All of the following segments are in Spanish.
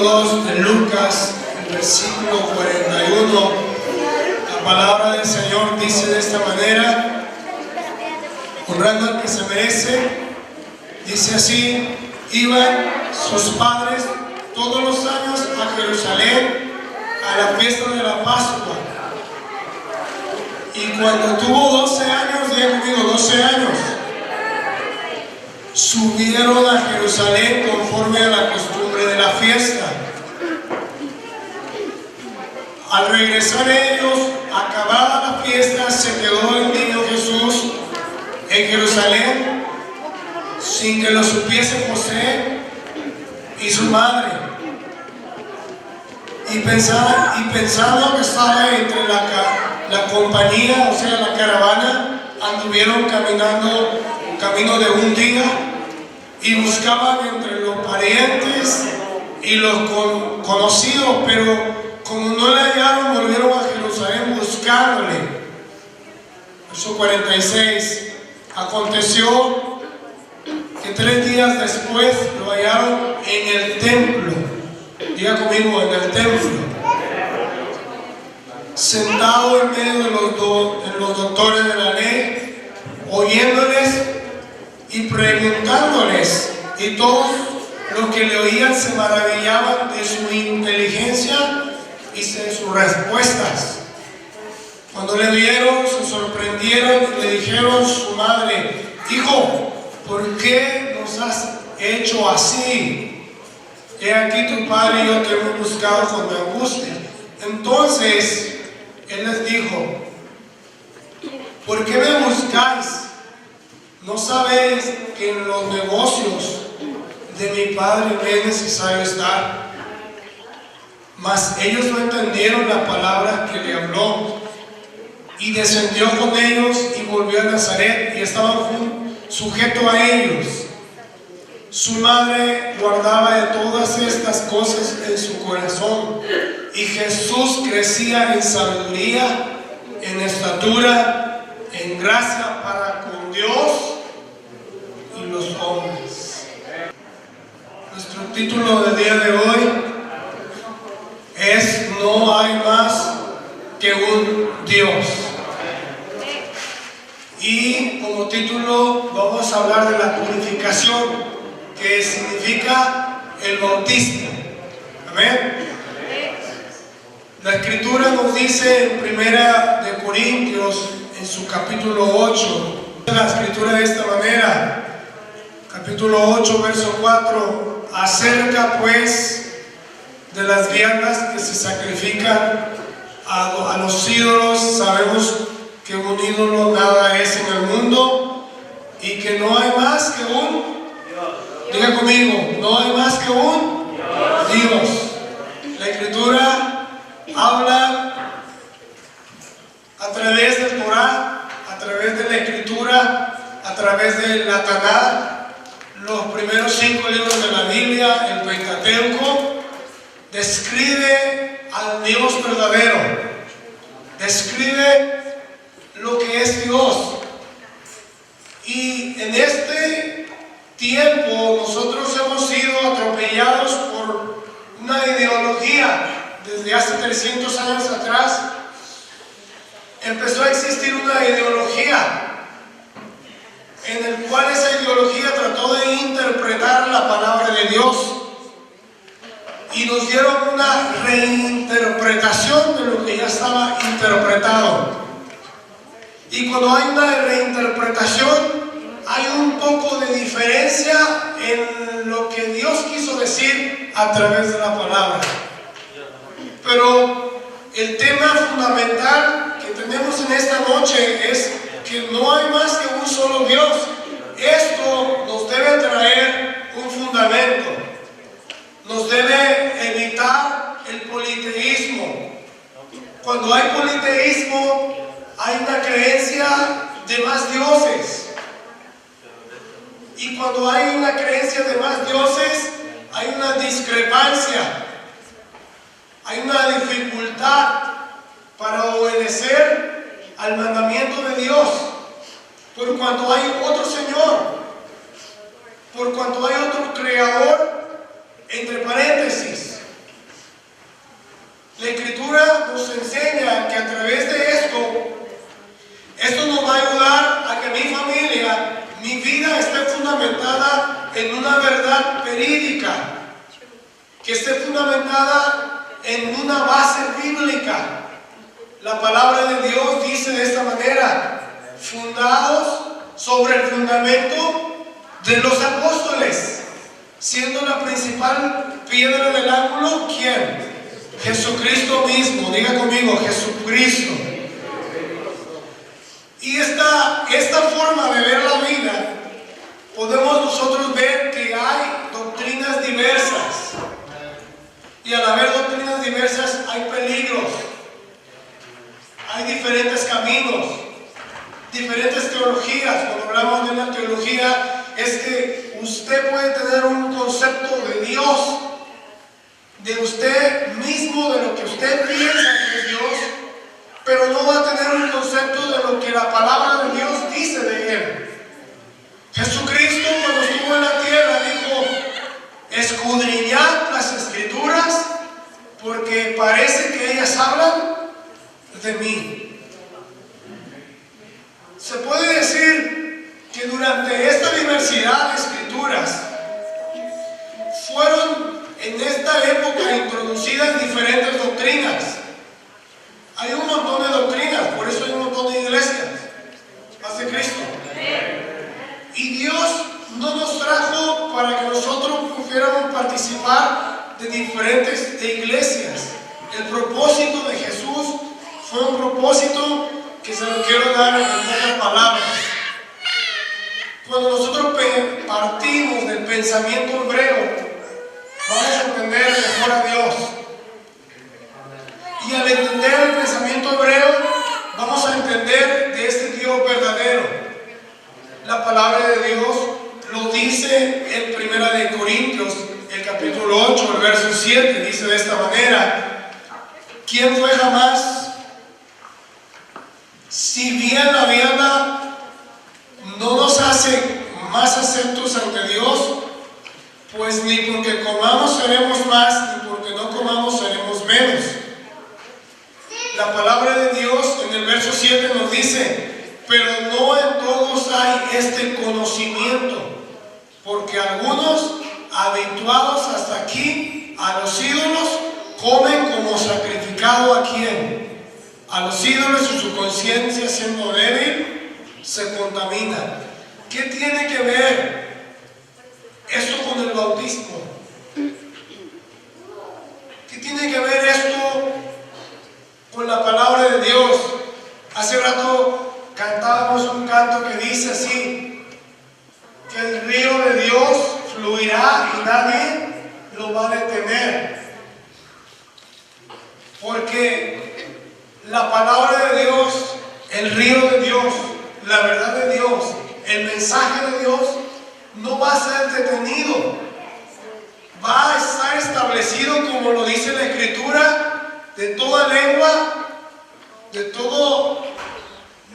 2 de Lucas, el versículo 41, la palabra del Señor dice de esta manera, honrando al que se merece, dice así: iban sus padres todos los años a Jerusalén a la fiesta de la Pascua. Y cuando tuvo 12 años, diga conmigo, 12 años, subieron a Jerusalén conforme a la costumbre de la fiesta. Al regresar ellos, acabada la fiesta, se quedó el niño Jesús en Jerusalén sin que lo supiese José y su madre. Y pensando que estaba entre la compañía, o sea, la caravana, anduvieron caminando camino de un día y buscaban entre los parientes y los conocidos, pero como no le hallaron, volvieron a Jerusalén buscándole. Verso 46. Aconteció que 3 días después lo hallaron en el templo. Diga conmigo, en el templo, sentado en medio de los doctores de la ley, oyéndoles y preguntándoles, y todos los que le oían se maravillaban de su inteligencia y de sus respuestas. Cuando le vieron, se sorprendieron y le dijeron a su madre: hijo, ¿por qué nos has hecho así? He aquí tu padre y yo te hemos buscado con angustia. Entonces él les dijo: ¿por qué me buscáis? ¿No sabéis que en los negocios de mi padre me es necesario estar? Mas ellos no entendieron la palabra que le habló. Y descendió con ellos y volvió a Nazaret, y estaba sujeto a ellos. Su madre guardaba de todas estas cosas en su corazón, y Jesús crecía en sabiduría, en estatura, en gracia para con Dios y los hombres. Nuestro título del día de hoy es: no hay más que un Dios. Y como título vamos a hablar de la purificación, que significa el bautismo. Amén. La escritura nos dice en 1 de Corintios, en su capítulo 8, la escritura de esta manera, capítulo 8, verso 4: acerca pues de las viandas que se sacrifican a los ídolos, sabemos que un ídolo nada es en el mundo, y que no hay más que un Diga conmigo, no hay más que un Dios. La escritura habla a través del Torah, a través de la escritura, a través de la Taná, los primeros 5 libros de la Biblia, el Pentateuco, describe al Dios verdadero, describe lo que es Dios. Y en este tiempo nosotros hemos sido atropellados por una ideología. Desde hace 300 años atrás empezó a existir una ideología en el cual esa ideología trató de interpretar la palabra de Dios, y nos dieron una reinterpretación de lo que ya estaba interpretado. Y cuando hay una reinterpretación, hay un poco de diferencia en lo que Dios quiso decir a través de la palabra. Pero el tema fundamental que tenemos en esta noche es que no hay más que un solo Dios. Esto nos debe traer un fundamento. Nos debe evitar el politeísmo. Cuando hay politeísmo, hay una creencia de más dioses. Y cuando hay una creencia de más dioses, hay una discrepancia, hay una dificultad para obedecer al mandamiento de Dios, por cuanto hay otro Señor, por cuanto hay otro Creador, entre paréntesis. nos enseña que a través de esto nos va a ayudar a que mi familia, mi vida esté fundamentada en una verdad verídica, que esté fundamentada en una base bíblica. La palabra de Dios dice de esta manera: fundados sobre el fundamento de los apóstoles, siendo la principal piedra del ángulo, ¿quién? Jesucristo mismo. Diga conmigo, Jesucristo. Y esta forma de ver la vida, podemos nosotros ver que hay doctrinas diversas. Y al haber doctrinas diversas hay peligros. Hay diferentes caminos, diferentes teologías. Cuando hablamos de una teología, es que usted puede tener un concepto de Dios, de usted mismo, de lo que usted piensa que es Dios, pero no va a tener un concepto de lo que la palabra de Dios dice de Él. Jesucristo, cuando estuvo en la tierra, dijo: escudriñad las Escrituras, porque parece que ellas hablan de mí. Se puede decir que durante esta diversidad de escrituras fueron en esta época introducidas diferentes doctrinas. Hay un montón de doctrinas, por eso hay un montón de iglesias. Paz de Cristo. Y Dios no nos trajo para que nosotros pudiéramos participar de diferentes iglesias. El propósito de Jesús fue un propósito que se lo quiero dar en pocas palabras. Cuando nosotros partimos del pensamiento hebreo, vamos a entender mejor a Dios. Y al entender el pensamiento hebreo, vamos a entender de este Dios verdadero. La palabra de Dios lo dice en 1 Corintios, el capítulo 8, el verso 7, dice de esta manera: ¿quién fue jamás? Si bien la vianda no nos hace más aceptos ante Dios, pues ni porque comamos seremos más, ni porque no comamos seremos menos. La palabra de Dios en el verso 7 nos dice: pero no en todos hay este conocimiento, porque algunos, habituados hasta aquí a los ídolos, comen como sacrificado a quién. A los ídolos, y su conciencia, siendo débil, se contamina. ¿Qué tiene que ver esto con el bautismo? ¿Qué tiene que ver esto con la palabra de Dios? Hace rato cantábamos un canto que dice así: que el río de Dios fluirá y nadie lo va a detener. Porque la palabra de Dios, el río de Dios, la verdad de Dios, el mensaje de Dios no va a ser detenido. Va a estar establecido, como lo dice la Escritura, de toda lengua, de todo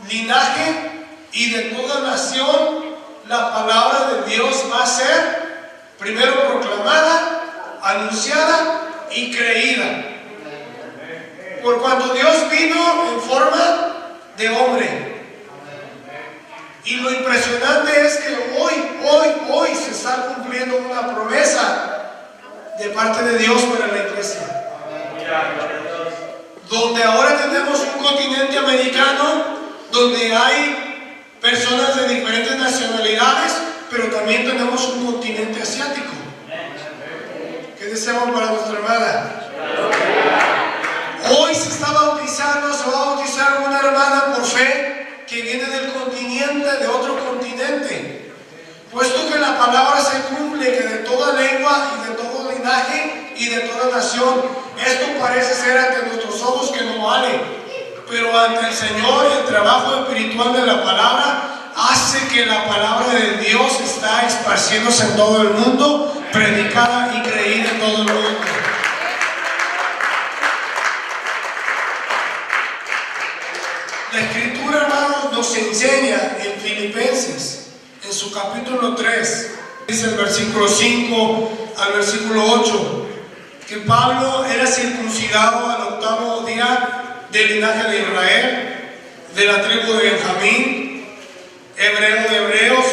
linaje y de toda nación. La palabra de Dios va a ser primero proclamada, anunciada y creída. Por cuanto Dios vino en forma de hombre. Y lo impresionante es que hoy se está cumpliendo una promesa de parte de Dios para la iglesia. Donde ahora tenemos un continente americano, donde hay personas de diferentes nacionalidades, pero también tenemos un continente asiático. ¿Qué deseamos para nuestra hermana? Hoy se va a bautizar una hermana por fe que viene del continente, de otro continente. Puesto que la palabra se cumple, que de toda lengua y de todo linaje y de toda nación. Esto parece ser ante nuestros ojos que no vale, pero ante el Señor el trabajo espiritual de la palabra hace que la palabra de Dios está esparciéndose en todo el mundo, predicada y creída en todo el mundo. La Escritura, hermanos, nos enseña en Filipenses, en su capítulo 3, dice el versículo 5 al versículo 8, que Pablo era circuncidado al octavo día del linaje de Israel, de la tribu de Benjamín, hebreo de hebreos.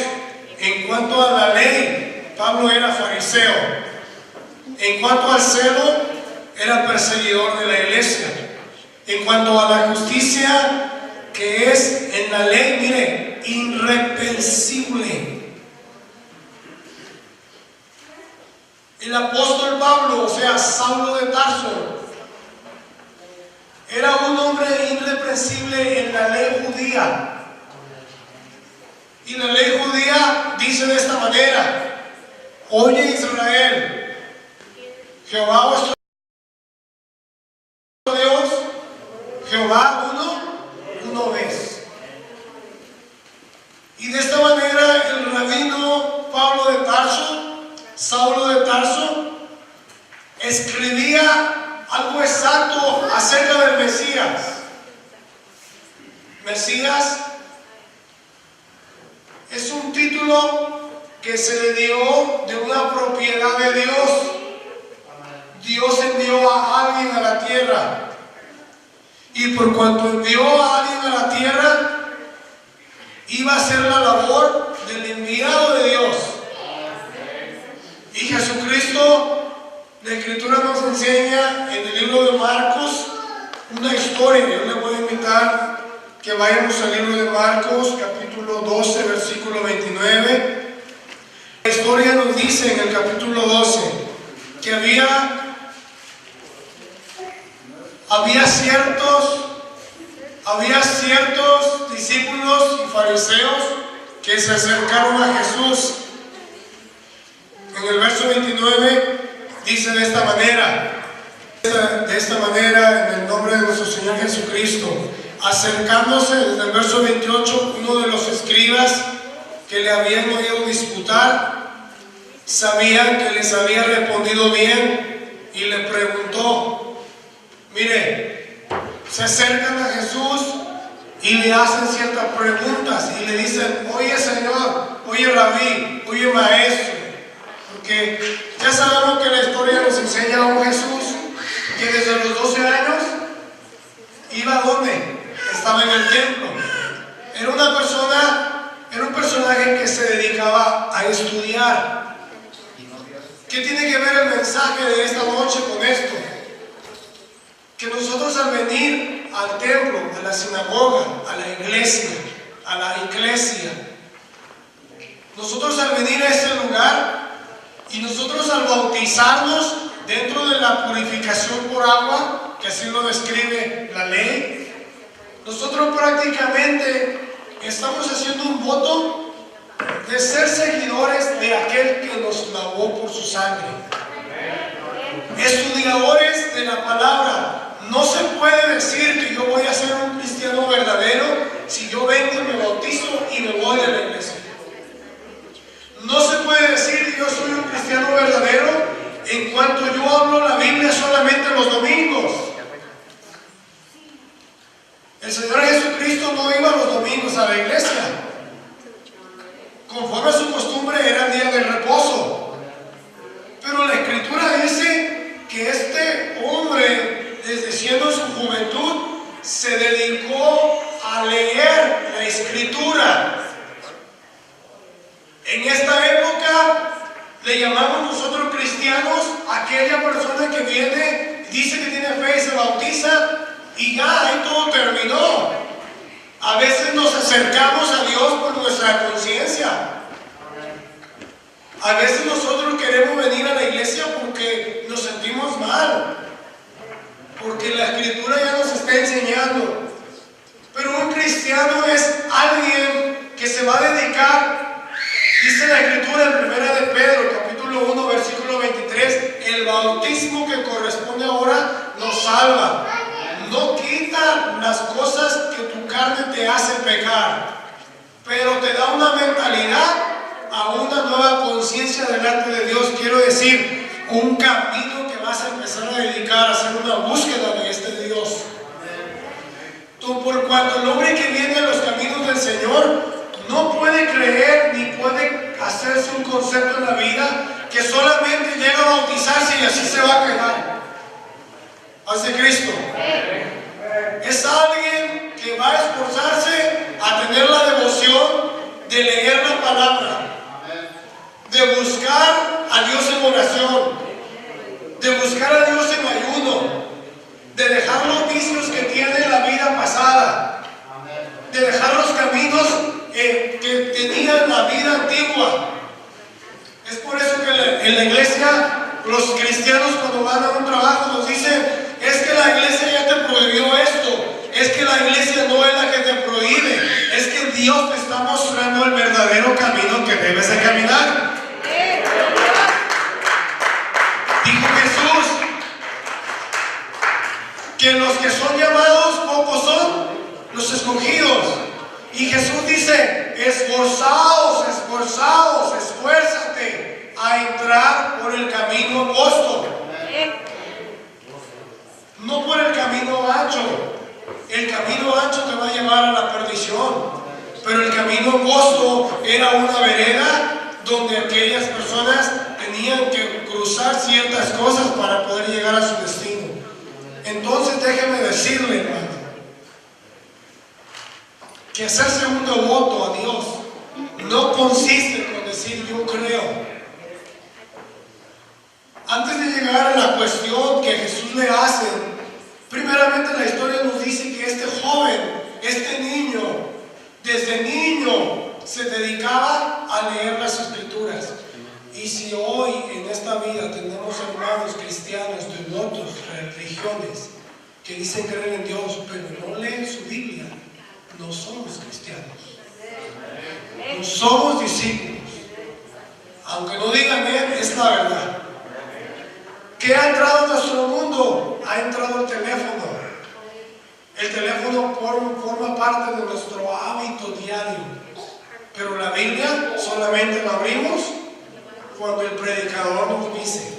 En cuanto a la ley, Pablo era fariseo. En cuanto al celo, era perseguidor de la iglesia. En cuanto a la justicia que es en la ley, mire, irreprensible. El apóstol Pablo, o sea, Saulo de Tarso, era un hombre irreprensible en la ley judía. Y la ley judía dice de esta manera: oye Israel, Jehová vuestro Dios, Jehová uno es. Y de esta manera el rabino Pablo de Tarso, Saulo de Tarso, escribía algo exacto acerca del Mesías. Mesías es un título que se le dio de una propiedad de Dios. Dios envió a alguien a la tierra, y por cuanto envió a alguien a la tierra, iba a hacer la labor del enviado de Dios. Y Jesucristo, la Escritura nos enseña en el libro de Marcos una historia. Yo le voy a invitar que vayamos al libro de Marcos, capítulo 12, versículo 29. La historia nos dice en el capítulo 12 que había ciertos discípulos y fariseos que se acercaron a Jesús. En el verso 29 dice de esta manera, en el nombre de nuestro Señor Jesucristo, acercándose, desde el verso 28, uno de los escribas que le habían oído disputar, sabían que les había respondido bien, y le preguntó. Mire, se acercan a Jesús y le hacen ciertas preguntas y le dicen: oye Señor, oye Rabí, oye Maestro. Porque ya sabemos que la historia nos enseña a un Jesús que desde los 12 años iba a ¿dónde? Estaba en el templo. Era un personaje que se dedicaba a estudiar. ¿Qué tiene que ver el mensaje de esta noche con esto? Que nosotros al venir al templo, a la sinagoga, a la iglesia, nosotros al venir a este lugar y nosotros al bautizarnos dentro de la purificación por agua, que así lo describe la ley, nosotros prácticamente estamos haciendo un voto de ser seguidores de aquel que nos lavó por su sangre, estudiadores de la palabra. No se puede decir que yo voy a ser un cristiano verdadero si yo vengo y me bautizo y me voy de la iglesia. No se puede decir que yo soy un cristiano verdadero en cuanto yo hablo la Biblia solamente los domingos. El Señor Jesucristo no iba los domingos a la iglesia. Conforme a su costumbre era el día del reposo. Pero la Escritura dice que este hombre, desde siendo su juventud, se dedicó a leer la Escritura. En esta época le llamamos nosotros cristianos a aquella persona que viene, dice que tiene fe y se bautiza y ya ahí todo terminó. A veces nos acercamos a Dios por nuestra conciencia. A veces nosotros queremos venir a la iglesia porque nos sentimos mal, porque la Escritura ya nos está enseñando. Pero un cristiano es alguien que se va a dedicar. Dice la Escritura en 1 de Pedro, capítulo 1, versículo 23, el bautismo que corresponde ahora nos salva. No quita las cosas que tu carne te hace pecar, pero te da una mentalidad a una nueva conciencia delante de Dios. Quiero decir, un camino que vas a empezar a dedicar a hacer una búsqueda de este Dios. Tú, por cuanto el hombre que viene a los caminos del Señor no puede creer ni puede hacerse un concepto en la vida que solamente llega a bautizarse y así se va a quedar. hacia Cristo. Es alguien que va a esforzarse a tener la devoción de leer la palabra, de buscar a Dios en oración, de buscar a Dios en ayuno, de dejar los vicios que tiene la vida pasada, de dejar los caminos que tenía la vida antigua. Es por eso que en la iglesia los cristianos, cuando van a un trabajo, nos dicen: es que la iglesia ya te prohibió esto, es que la iglesia no es la que te prohíbe, es que Dios te está mostrando el verdadero camino que debes de caminar. Dijo Jesús que los que son llamados, pocos son los escogidos. Y Jesús dice: esforzaos, esforzaos, esfuérzate a entrar por el camino angosto, no por el camino ancho. El camino ancho te va a llevar a la perdición, pero el camino angosto era una vereda donde aquellas personas tenían que cruzar ciertas cosas para poder llegar a su destino. Entonces déjeme decirle, hermano, que hacerse un devoto a Dios no consiste con decir yo creo. Antes de llegar a la cuestión que Jesús le hace, primeramente la historia nos dice que este joven, este niño, desde niño se dedicaba a leer las Escrituras. Y si hoy en esta vida tenemos hermanos cristianos de otras religiones que dicen creer en Dios, pero no leen su Biblia, no somos cristianos, no somos discípulos. Aunque no digan bien, es la verdad. ¿Qué ha entrado en nuestro mundo? Ha entrado el teléfono. El teléfono forma parte de nuestro hábito diario. Pero la Biblia solamente la abrimos cuando el predicador nos dice.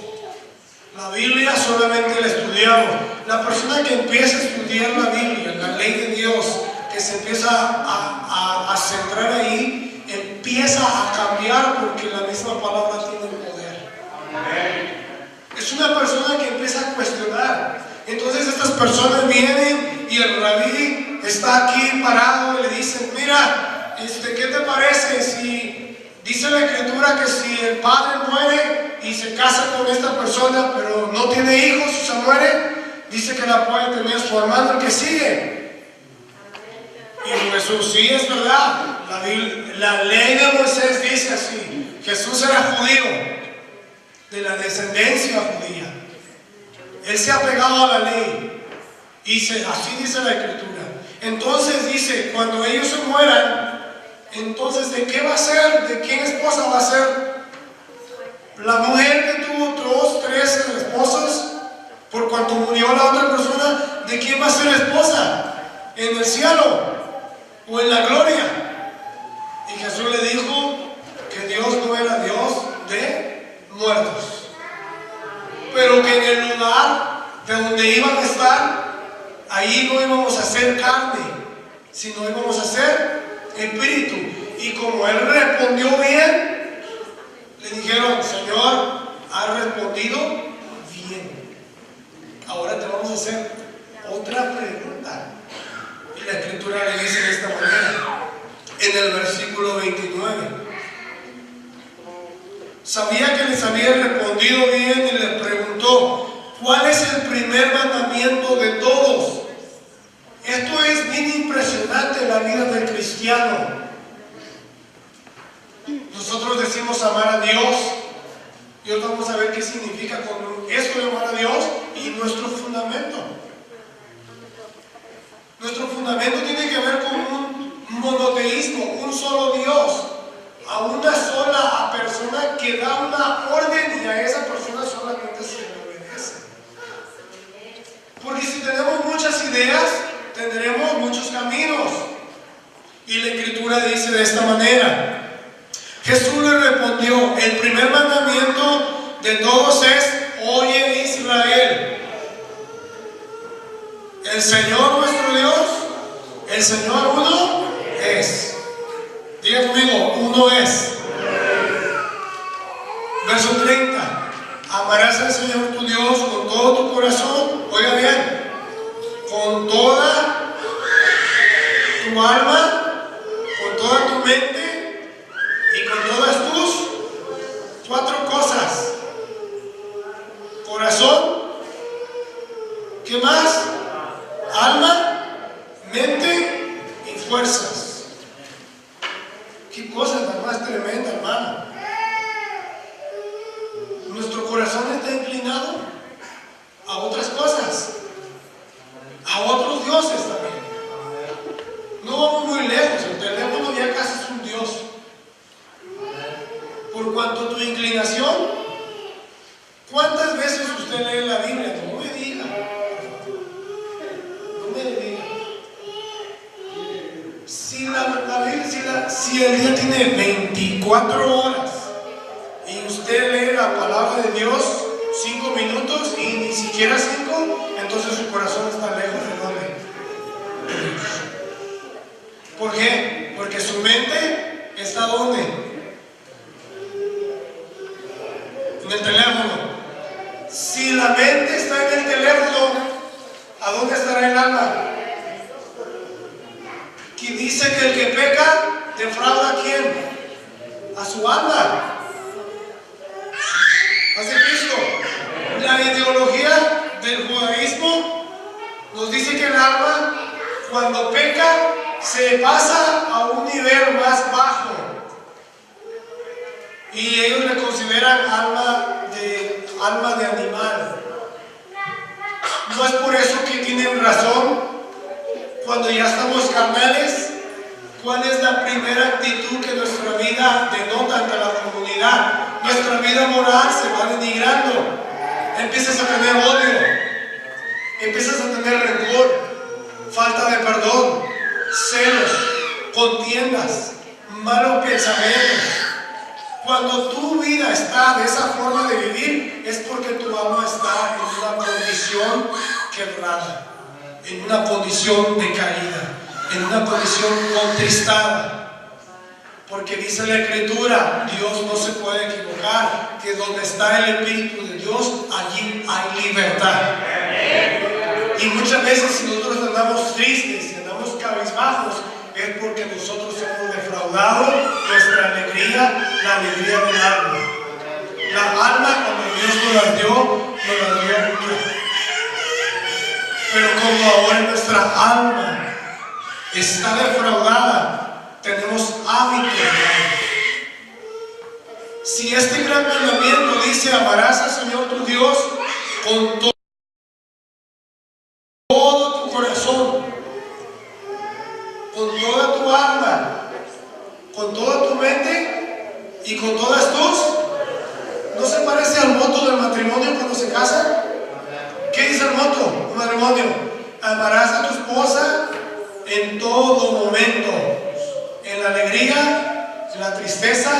La Biblia solamente la estudiamos. La persona que empieza a estudiar la Biblia, la ley de Dios, que se empieza a centrar ahí, empieza a cambiar porque la misma palabra tiene poder. Amén. Es una persona que empieza a cuestionar. Entonces estas personas vienen y el rabí está aquí parado y le dicen: mira, ¿qué te parece si dice la Escritura que si el padre muere y se casa con esta persona pero no tiene hijos y se muere, dice que la puede tener su hermano el que sigue? Y Jesús: sí, es verdad, la ley de Moisés dice así. Jesús era judío, de la descendencia judía. Él se ha pegado a la ley y así dice la Escritura. Entonces dice: cuando ellos se mueran, entonces ¿de qué va a ser? ¿De quién esposa va a ser? La mujer que tuvo 2, 3 esposos, por cuanto murió la otra persona, ¿de quién va a ser la esposa? ¿En el cielo o en la gloria? Y Jesús le dijo que Dios no era Dios de muertos, pero que en el lugar de donde iban a estar, ahí no íbamos a ser carne, sino íbamos a ser espíritu. Y como él respondió bien, le dijeron: Señor, has respondido bien. Ahora te vamos a hacer otra pregunta. Y la Escritura le dice de esta manera, en el versículo 29. Sabía que les había respondido bien y les preguntó: ¿cuál es el primer mandamiento de todos? Esto es bien impresionante en la vida del cristiano. Nosotros decimos amar a Dios, y hoy vamos a ver qué significa con esto de amar a Dios y nuestro fundamento. Nuestro fundamento tiene que ver con un monoteísmo, un solo Dios, a una sola persona que da una orden y a esa persona solamente se le obedece. Porque si tenemos muchas ideas, tendremos muchos caminos. Y la Escritura dice de esta manera: Jesús le respondió: el primer mandamiento de todos es: oye Israel, el Señor nuestro Dios, el Señor uno es. Diga conmigo: uno es. Verso 30: amarás al Señor tu Dios con todo tu corazón. Oiga bien, alma, con toda tu mente y con todas tus cuatro cosas. Corazón, ¿qué más? Alma, mente y fuerzas. Qué cosa tan más tremenda, hermano. Nuestro corazón está inclinado a otras cosas, a otros dioses también. No vamos muy lejos, el teléfono ya casi es un dios. Por cuanto tu inclinación, ¿cuántas veces usted lee la Biblia? No me diga. No me diga. Si el día tiene 24 horas y usted lee la palabra de Dios 5 minutos y ni siquiera 5, entonces su corazón está lejos de dónde. ¿Por qué? Porque su mente está ¿dónde? En el teléfono. Si la mente está en el teléfono, ¿a dónde estará el alma? Que dice que el que peca defrauda ¿a quién? A su alma. ¿Hace Cristo? La ideología del judaísmo nos dice que el alma, cuando peca, se pasa a un nivel más bajo. Y ellos le consideran alma de animal. No es por eso que tienen razón. Cuando ya estamos carnales, ¿cuál es la primera actitud que nuestra vida denota ante la comunidad? Nuestra vida moral se va denigrando. Empiezas a tener odio, empiezas a tener rencor, falta de perdón, celos, contiendas, malos pensamientos. Cuando tu vida está de esa forma de vivir, es porque tu alma está en una condición quebrada, en una condición decaída, en una condición contristada. Porque dice la Escritura, Dios no se puede equivocar, que donde está el Espíritu de Dios, allí hay libertad. Y muchas veces si nosotros andamos tristes, si andamos cabizbajos, es porque nosotros hemos defraudado nuestra alegría, la alegría del alma. La alma, cuando Dios nos la dio mucho. Pero como ahora nuestra alma está defraudada, tenemos hábitos. Si este gran mandamiento dice: amarás al Señor tu Dios con todo tu corazón, con toda tu alma, con toda tu mente y con todas tus... ¿No se parece al voto del matrimonio cuando se casan? ¿Qué dice el voto del matrimonio? Amarás a tu esposa en todo momento, en la alegría, en la tristeza,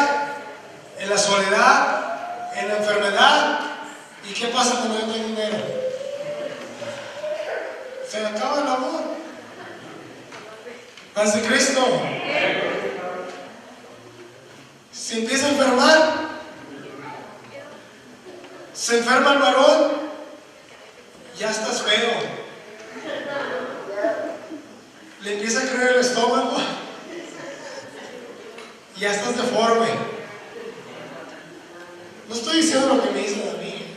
en la soledad, en la enfermedad. ¿Y qué pasa cuando no hay dinero? Se acaba el amor. ¿Paz de Cristo? Se empieza a enfermar. Se enferma el varón, ya estás feo. Le empieza a creer el estómago, ya estás deforme. No estoy diciendo lo que me dice a mí,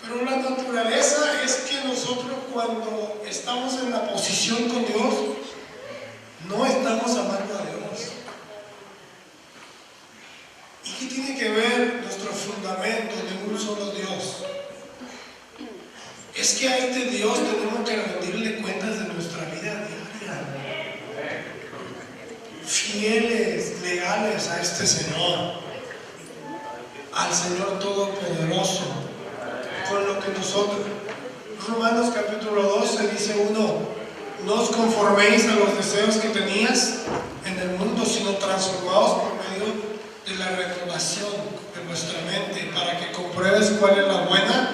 pero la naturaleza es que nosotros, cuando estamos en la posición con Dios, no estamos amando a Dios. ¿Y qué tiene que ver nuestro fundamento de un solo Dios? Es que a este Dios tenemos que rendirle cuentas de nuestra vida diaria. Fieles, leales a este Señor, al Señor Todopoderoso, con lo que nosotros... Romanos capítulo 12 dice uno: no os conforméis a los deseos que tenías en el mundo, sino transformaos por medio de la renovación de vuestra mente, para que compruebes cuál es la buena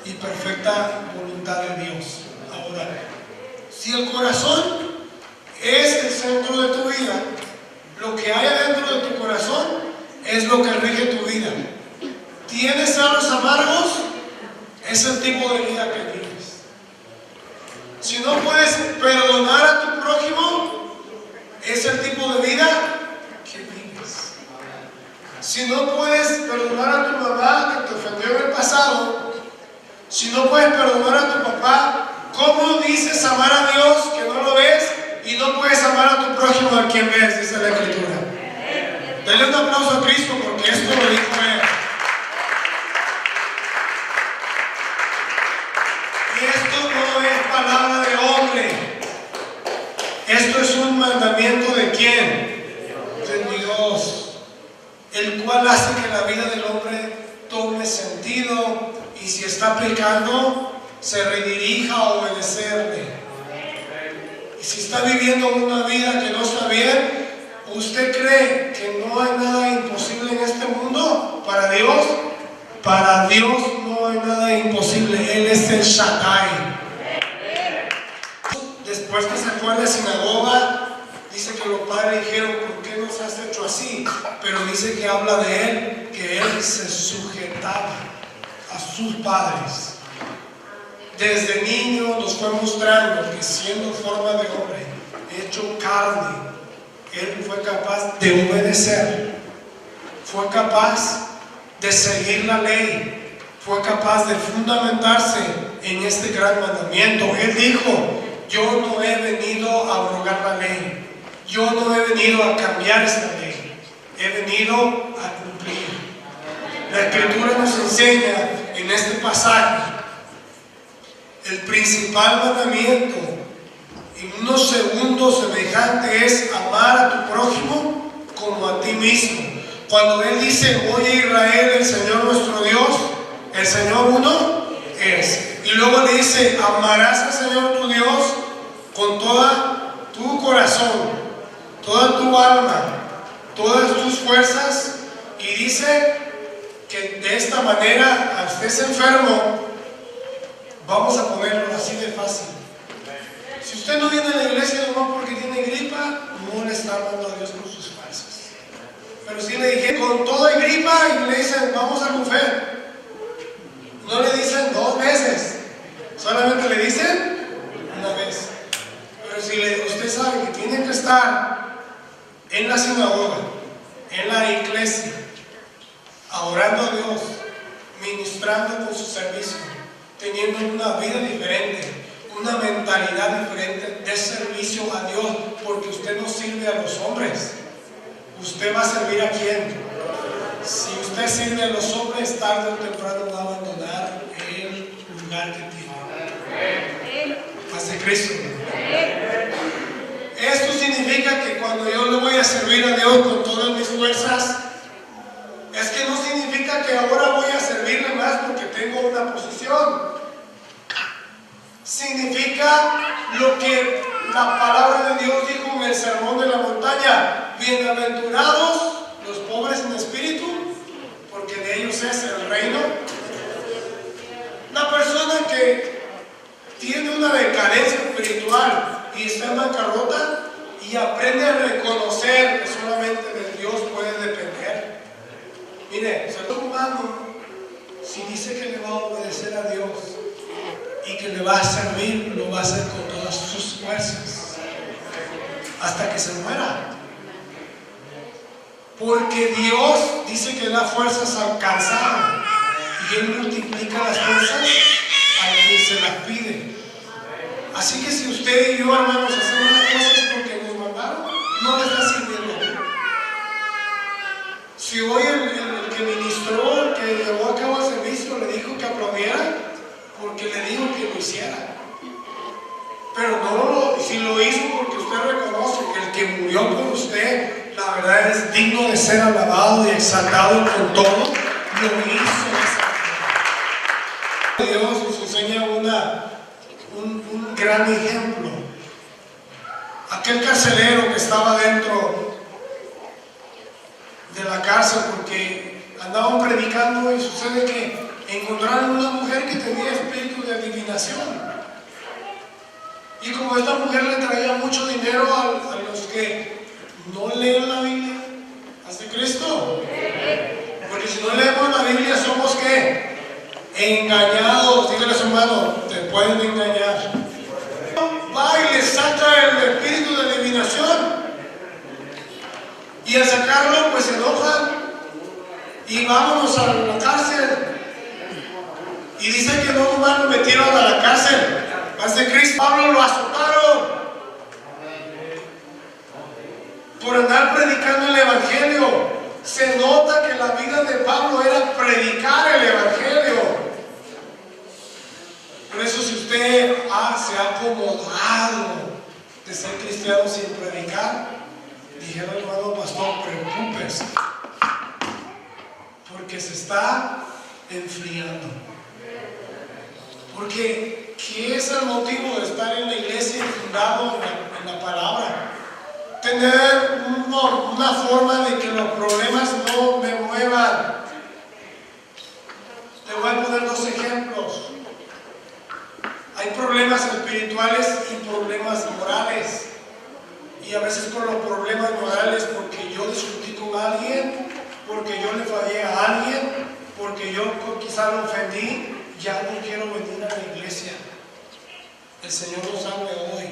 y perfecta voluntad de Dios. Ahora, si el corazón es el centro de tu vida, lo que hay adentro de tu corazón es lo que rige tu vida. ¿Tienes celos amargos? Es el tipo de vida que vives. si no puedes perdonar a tu prójimo, es el tipo de vida que vives. Si no puedes perdonar a tu mamá que te ofendió en el pasado, si no puedes perdonar a tu papá, ¿cómo dices amar a Dios que no lo ves y no puedes amar a tu prójimo a quien ves? Dice la Escritura. Dale un aplauso a Cristo porque esto lo dijo Él. Y esto no es palabra de hombre. Esto es un mandamiento ¿de quién? De Dios, el cual hace que la vida del hombre tome sentido y si está pecando, se redirija a obedecerle. Y si está viviendo una vida que no está bien, ¿usted cree que no hay nada imposible en este mundo para Dios? Para Dios no hay nada imposible. Él es el Shaddai. Después que se fue a la sinagoga, dice que los padres dijeron, ¿por qué nos has hecho así? Pero dice que habla de él, que él se sujetaba a sus padres. Desde niño nos fue mostrando que siendo forma de hombre, hecho carne, él fue capaz de obedecer, fue capaz de seguir la ley, fue capaz de fundamentarse en este gran mandamiento. Él dijo, yo no he venido a abrogar la ley, yo no he venido a cambiar esta ley, he venido a cumplir. La Escritura nos enseña en este pasaje el principal mandamiento en unos segundos semejante es amar a tu prójimo como a ti mismo. Cuando Él dice, oye Israel, el Señor nuestro Dios, el Señor uno es. Y luego le dice, amarás al Señor tu Dios con toda tu corazón, toda tu alma, todas tus fuerzas. Y dice que de esta manera, al estés enfermo, vamos a ponerlo así de fácil. Si usted no viene a la iglesia nomás porque tiene gripa, no le está amando a Dios con sus fuerzas. Pero si le dije con todo y gripa y le dicen vamos a comer, no le dicen 2 veces, solamente le dicen 1 vez. Pero si usted sabe que tiene que estar en la sinagoga, en la iglesia, adorando a Dios, ministrando con su servicio, teniendo una vida diferente, una mentalidad diferente de servicio a Dios, porque usted no sirve a los hombres. ¿Usted va a servir a quién? Si usted sirve a los hombres, tarde o temprano va a abandonar el lugar que tiene. Hace Cristo. Esto significa que cuando yo le voy a servir a Dios con todas mis fuerzas, es que no significa que ahora voy a servirle más porque tengo una posición. Significa lo que la palabra de Dios dijo en el sermón de la montaña: bienaventurados los pobres en espíritu, porque de ellos es el reino. La persona que tiene una decadencia espiritual y está en bancarrota y aprende a reconocer que solamente de Dios puede depender. Mire, ser humano, si dice que le va a obedecer a Dios y que le va a servir, lo va a hacer con todas sus fuerzas hasta que se muera, porque Dios dice que da fuerzas al cansado y Él multiplica las fuerzas al que se las pide. Así que si usted y yo, hermanos, hacemos las cosas porque nos mandaron, no le está sirviendo. Si hoy el que ministró, el que llevó a cabo el servicio, le dijo que aplaudiera, porque le dijo que lo hiciera. Pero no, si lo hizo porque usted reconoce que el que murió por usted, la verdad es digno de ser alabado y exaltado con todo, lo hizo. Dios nos enseña un gran ejemplo. Aquel carcelero que estaba dentro de la cárcel porque andaban predicando y sucede que encontraron una mujer que tenía espíritu de adivinación. Y como esta mujer le traía mucho dinero a los que no leen la Biblia, ¿hace Cristo? Porque si no leemos la Biblia somos ¿qué? Engañados. Dígale a su hermano, te pueden engañar. saca el espíritu de adivinación. Y al sacarlo, pues se enojan y vámonos a la cárcel. Y dice que no nomás lo metieron a la cárcel, hace Cristo Pablo lo azotaron por andar predicando el evangelio. Se nota que la vida de Pablo era predicar el evangelio. Por eso, si usted se ha acomodado de ser cristiano sin predicar, dijeron, hermano pastor, preocúpese, porque se está enfriando. Porque ¿qué es el motivo de estar en la iglesia fundado en la palabra? Tener una forma de que los problemas no me muevan. Le voy a poner dos ejemplos. Hay problemas espirituales y problemas morales. Y a veces con los problemas morales, porque yo discutí con alguien, porque yo le fallé a alguien, porque yo quizá lo ofendí, ya no quiero venir a la iglesia. El Señor nos hable hoy.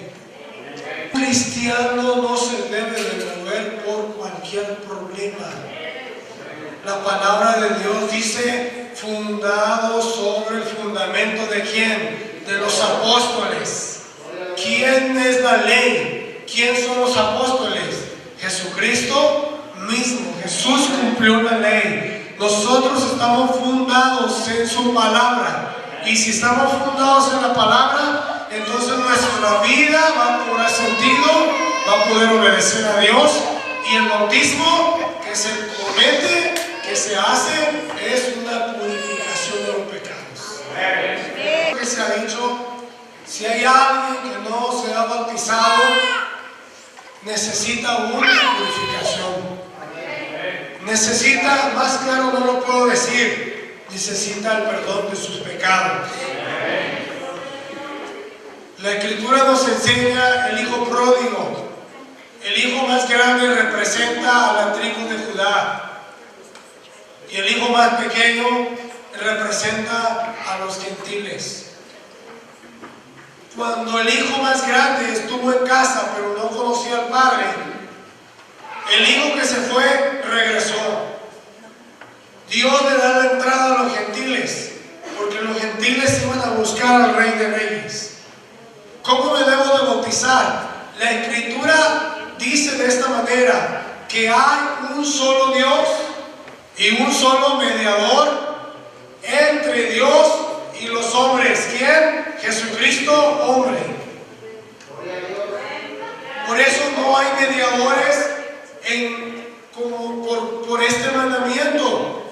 Un cristiano no se debe de mover por cualquier problema. La palabra de Dios dice, fundado sobre el fundamento de ¿quién? De los apóstoles. ¿Quién es la ley? ¿Quién son los apóstoles? Jesucristo mismo. Jesús cumplió la ley. Nosotros estamos fundados en su palabra. Y si estamos fundados en la palabra, entonces nuestra vida va a cobrar sentido, va a poder obedecer a Dios. Y el bautismo que se comete, que se hace, es una purificación de los pecados. Lo que se ha dicho, si hay alguien que no se ha bautizado, necesita una purificación. Necesita, más claro no lo puedo decir, necesita el perdón de sus pecados. La Escritura nos enseña el hijo pródigo. El hijo más grande representa a la tribu de Judá. Y el hijo más pequeño representa a los gentiles. Cuando el hijo más grande estuvo en casa pero no conocía al padre, el hijo que se fue regresó. Dios le da la entrada a los gentiles, porque los gentiles iban a buscar al Rey de Reyes. ¿Cómo me debo de bautizar? La Escritura dice de esta manera, que hay un solo Dios y un solo mediador entre Dios y los hombres. ¿Quién? Jesucristo, hombre. Por eso no hay mediadores por este mandamiento.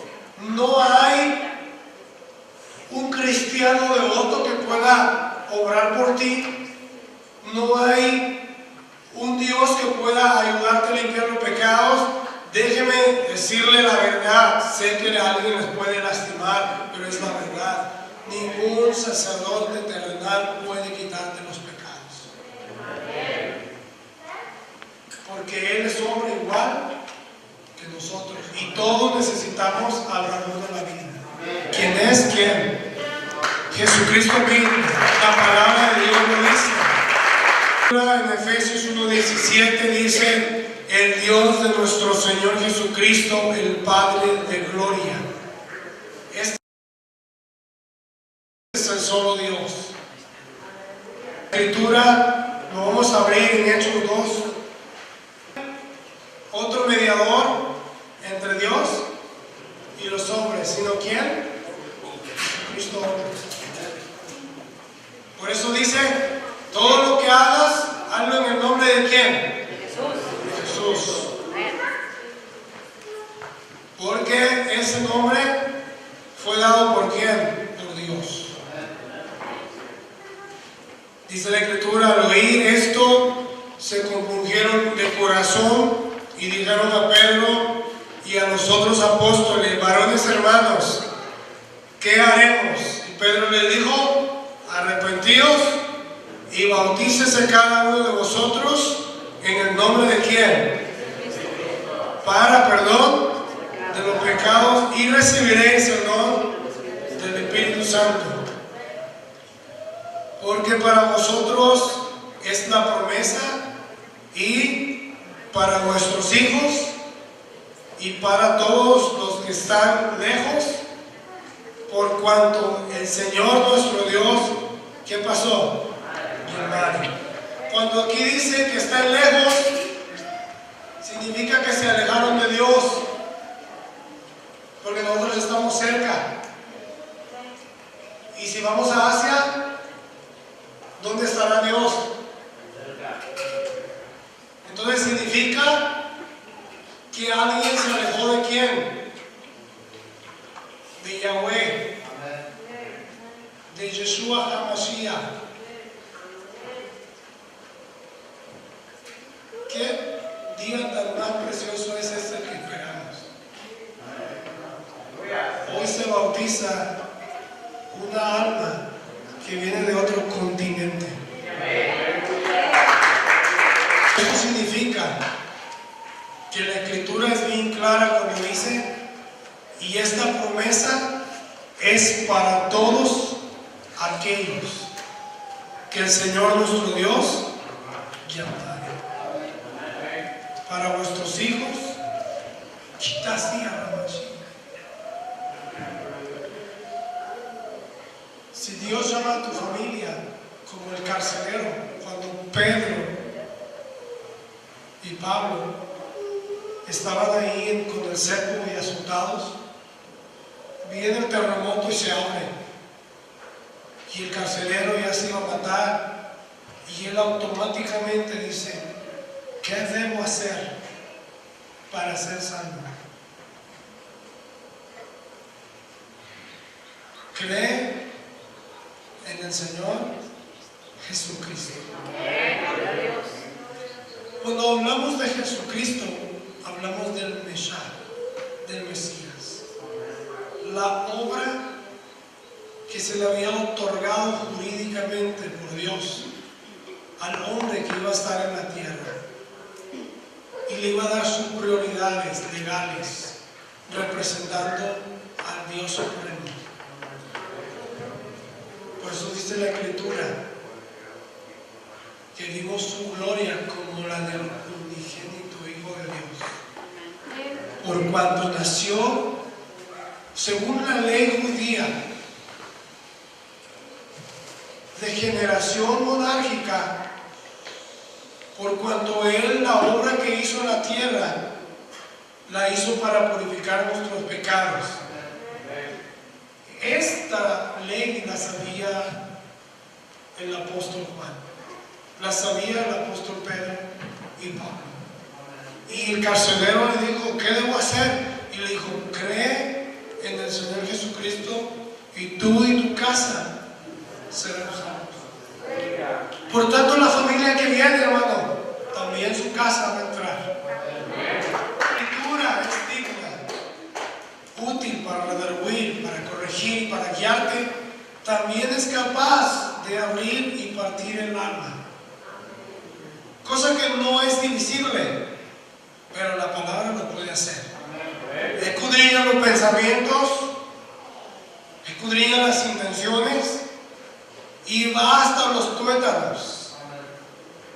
No hay un cristiano devoto que pueda obrar por ti. No hay un Dios que pueda ayudarte a limpiar los pecados. Déjeme decirle la verdad. Sé que alguien les puede lastimar, pero es la verdad. Ningún sacerdote terrenal puede quitarte los pecados, porque Él es hombre igual que nosotros, y todos necesitamos al dador de la vida. ¿Quién es? ¿Quién? Jesucristo mismo. La palabra de Dios lo dice. En Efesios 1:17 dice, el Dios de nuestro Señor Jesucristo, el Padre de gloria. Este es el solo Dios. La Escritura lo vamos a abrir en Hechos 2. Otro mediador entre Dios y los hombres, ¿sino quién? Cristo hombre. Por eso dice, todo lo que hagas, hazlo en el nombre de quién? Jesús. Porque ese nombre fue dado por quién? Por Dios. Dice la Escritura, al oír esto, se compungieron de corazón y dijeron a Pedro y a los otros apóstoles, varones hermanos, ¿qué haremos? Y Pedro les dijo, arrepentíos y bautícese cada uno de vosotros en el nombre de quién? Para perdón de los pecados, y recibiréis el don del Espíritu Santo. Porque para vosotros es la promesa, y para vuestros hijos y para todos los que están lejos, por cuanto el Señor nuestro Dios, ¿qué pasó? Cuando aquí dice que están lejos, significa que se alejaron de Dios, porque nosotros estamos cerca. Y si vamos a Asia, ¿dónde estará Dios? Entonces significa que alguien se alejó de quién? De Yahweh, de Yeshua HaMashiach. ¿Qué día tan más precioso es este que esperamos? Hoy se bautiza una alma que viene de otro continente. Eso significa que la Escritura es bien clara cuando dice, y esta promesa es para todos aquellos que el Señor nuestro Dios llamará. Para vuestros hijos, si Dios llama a tu familia como el carcelero, cuando Pedro y Pablo estaban ahí con el cepo y azotados, viene el terremoto y se abre, y el carcelero ya se iba a matar, y él automáticamente dice, ¿qué debo hacer para ser salvo? Cree en el Señor Jesucristo. Cuando hablamos de Jesucristo, hablamos del Mesías, del Mesías. La obra que se le había otorgado jurídicamente por Dios al hombre que iba a estar en la tierra. Y le iba a dar sus prioridades legales, representando al Dios Supremo. Por eso dice la Escritura que vimos su gloria como la del unigénito Hijo de Dios. Por cuanto nació según la ley judía, de generación monárquica, por cuanto Él la obra que hizo en la tierra, la hizo para purificar nuestros pecados. Esta ley la sabía el apóstol Juan, la sabía el apóstol Pedro y Pablo. Y el carcelero le dijo, ¿qué debo hacer? Y le dijo, cree en el Señor Jesucristo y tú y tu casa serán salvos. Por tanto, la familia que viene, hermano, también su casa va a entrar. La Escritura es digna, útil para redarguir, para corregir, para guiarte. También es capaz de abrir y partir el alma. Cosa que no es divisible, pero la palabra lo puede hacer. Escudriña los pensamientos, escudriña las intenciones, y va hasta los tuétanos.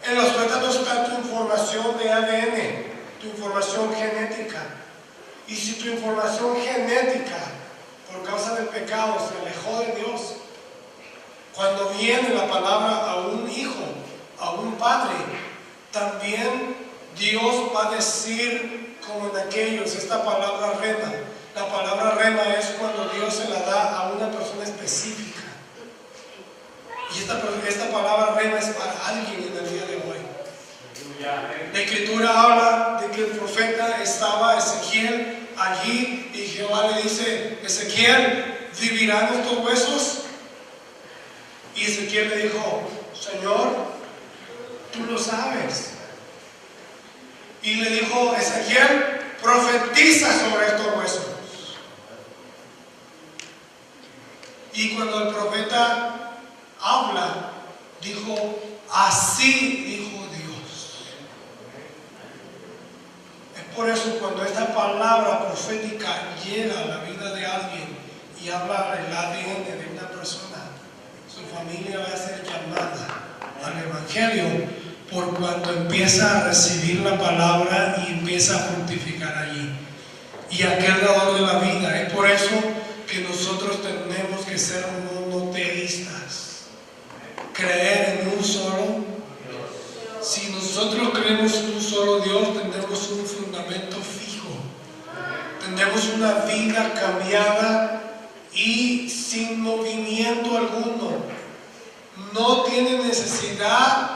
En los tuétanos está tu información de ADN, tu información genética. Y si tu información genética, por causa del pecado, se alejó de Dios, cuando viene la palabra a un hijo, a un padre, también Dios va a decir como en aquellos, esta palabra rema. La palabra rema es cuando Dios se la da a una persona específica. Y esta palabra rema es para alguien en el día de hoy. La Escritura habla de que el profeta estaba, Ezequiel, allí, y Jehová le dice, Ezequiel, ¿vivirán estos huesos? Y Ezequiel le dijo, Señor, tú lo sabes. Y le dijo, Ezequiel, profetiza sobre estos huesos. Y cuando el profeta habla, dijo, así dijo Dios. Es por eso cuando esta palabra profética llega a la vida de alguien y habla el ADN de una persona, su familia va a ser llamada al Evangelio por cuanto empieza a recibir la palabra y empieza a fructificar allí. Y aquel dador de la vida. Es por eso que nosotros tenemos que ser monoteístas. Creer en un solo. Si nosotros creemos en un solo Dios, tendremos un fundamento fijo. Tendremos una vida cambiada y sin movimiento alguno. No tiene necesidad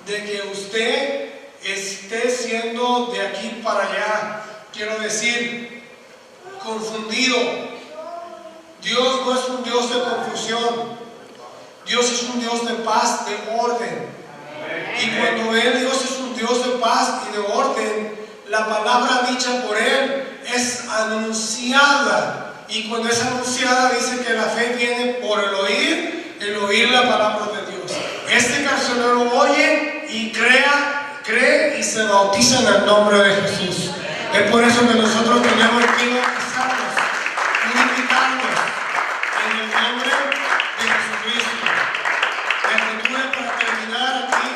de que usted esté siendo de aquí para allá. Quiero decir, confundido. Dios no es un Dios de confusión. Dios es un Dios de paz, de orden. Y cuando Dios es un Dios de paz y de orden, la palabra dicha por Él es anunciada. Y cuando es anunciada, dice que la fe viene por el oír la palabra de Dios. Este cancionero oye y cree y se bautiza en el nombre de Jesús. Es por eso que nosotros tenemos que bautizarnos, purificarnos en el nombre de Jesucristo. La Escritura, para terminar aquí,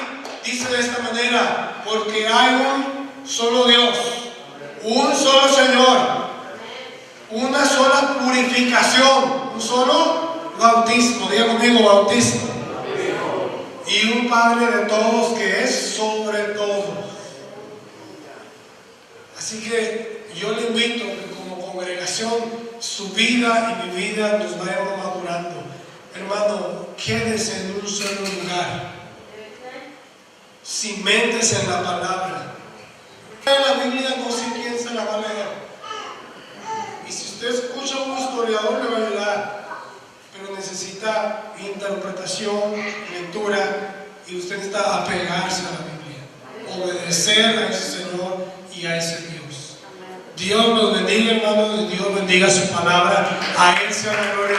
dice de esta manera: porque hay un solo Dios, un solo Señor, una sola purificación, un solo bautismo. Diga conmigo, bautismo. Y un Padre de todos que es sobre todos. Así que yo le invito a que como congregación su vida y mi vida nos vayamos madurando. Hermano, quédese en un solo lugar. Ciméntese en la palabra. La Biblia no sé quién se la va a leer. Y si usted escucha a un historiador le va a ayudar. Pero necesita interpretación, lectura, y usted necesita apegarse a la Biblia, obedecer a ese Señor y a ese Dios. Dios nos bendiga, hermanos, y Dios bendiga su palabra. A Él sea la gloria.